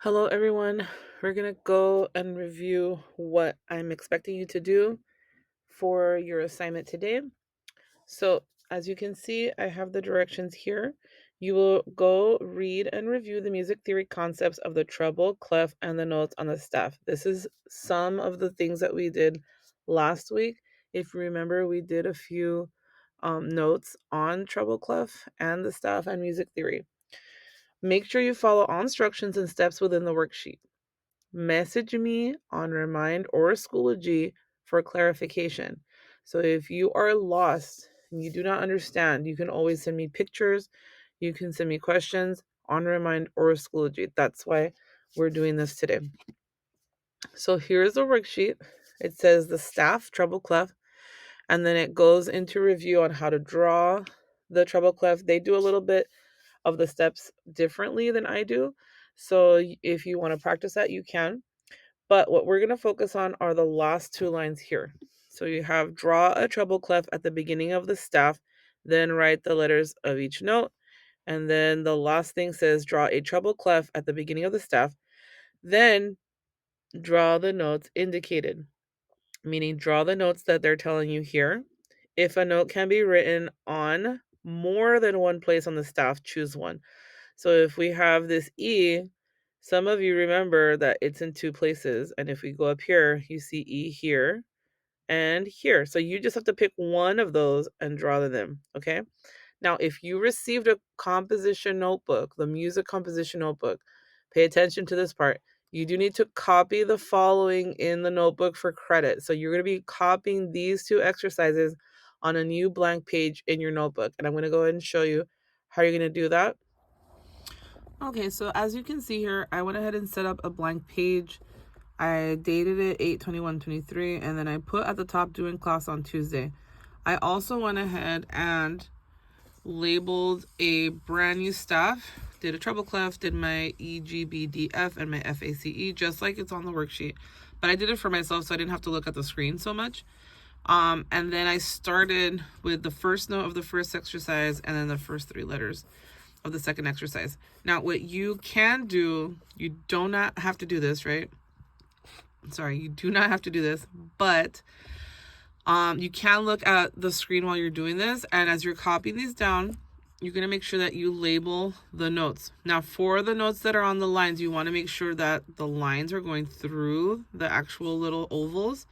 Hello, everyone. We're going to go and review what I'm expecting you to do for your assignment today. So, as you can see, I have the directions here. You will go read and review the music theory concepts of the treble, clef, and the notes on the staff. This is some of the things that we did last week. If you remember, we did a few notes on treble, clef, and the staff and music theory. Make sure you follow all instructions and steps within the worksheet. Message me on Remind or Schoology for clarification. So if you are lost and you do not understand, you can always send me pictures. You can send me questions on Remind or Schoology. That's why we're doing this today. So here's the worksheet. It says the staff treble clef, and then it goes into review on how to draw the treble clef. They do a little bit of the steps differently than I do. So if you want to practice that, you can. But what we're going to focus on are the last two lines here. So you have draw a treble clef at the beginning of the staff, then write the letters of each note. And then the last thing says draw a treble clef at the beginning of the staff, then draw the notes indicated, meaning draw the notes that they're telling you here. If a note can be written on more than one place on the staff, choose one. So if we have this E, some of you remember that it's in two places. And if we go up here, you see E here and here. So you just have to pick one of those and draw them, okay? Now, if you received a composition notebook, the music composition notebook, pay attention to this part. You do need to copy the following in the notebook for credit. So you're going to be copying these two exercises on a new blank page in your notebook. And I'm going to go ahead and show you how you're going to do that. Okay, so as you can see here, I went ahead and set up a blank page. I dated it 8/21/23, and then I put at the top doing class on Tuesday. I also went ahead and labeled a brand new staff, did a treble clef, did my E, G, B, D, F, and my F, A, C, E, just like it's on the worksheet. But I did it for myself, so I didn't have to look at the screen so much. And then I started with the first note of the first exercise and then the first three letters of the second exercise. Now, what you can do, you do not have to do this, right? Sorry, you do not have to do this, but you can look at the screen while you're doing this. And as you're copying these down, you're going to make sure that you label the notes. Now, for the notes that are on the lines, you want to make sure that the lines are going through the actual little ovals.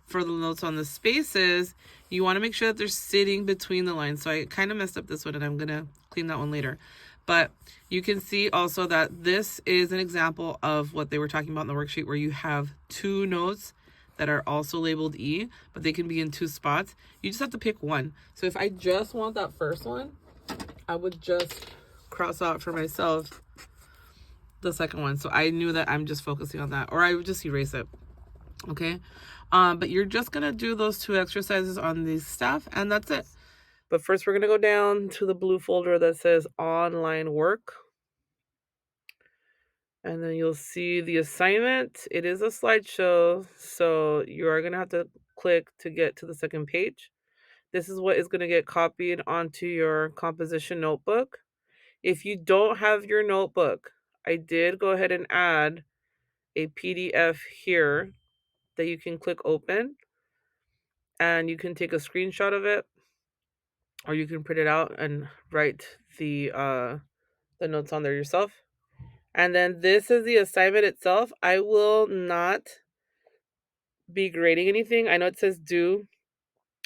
For the notes on the spaces, you want to make sure that they're sitting between the lines. So I kind of messed up this one, and I'm going to clean that one later. But you can see also that this is an example of what they were talking about in the worksheet, where you have two notes that are also labeled E, but they can be in two spots. You just have to pick one. So if I just want that first one, I would just cross out for myself the second one. So I knew that I'm just focusing on that, or I would just erase it. Okay. But you're just going to do those two exercises on the staff, and that's it. But first, we're going to go down to the blue folder that says online work. And then you'll see the assignment. It is a slideshow, so you are going to have to click to get to the second page. This is what is going to get copied onto your composition notebook. If you don't have your notebook, I did go ahead and add a PDF here that you can click open, and you can take a screenshot of it, or you can print it out and write the notes on there yourself. And then this is the assignment itself. I will not be grading anything. I know it says due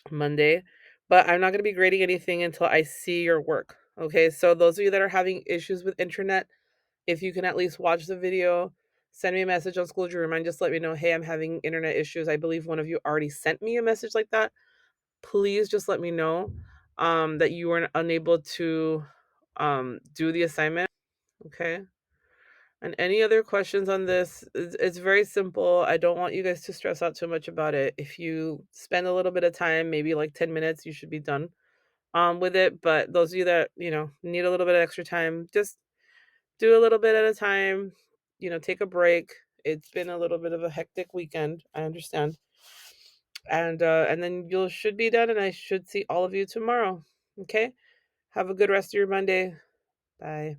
Monday, but I'm not going to be grading anything until I see your work. Okay, so those of you that are having issues with internet, if you can at least watch the video, send me a message on Schoology Remind, just let me know, hey, I'm having internet issues. I believe one of you already sent me a message like that. Please just let me know that you were unable to do the assignment. Okay. And any other questions on this? It's very simple. I don't want you guys to stress out too much about it. If you spend a little bit of time, maybe like 10 minutes, you should be done with it. But those of you that, need a little bit of extra time, just do a little bit at a time, take a break. It's been a little bit of a hectic weekend. I understand. And then you should be done, and I should see all of you tomorrow. Okay? Have a good rest of your Monday. Bye.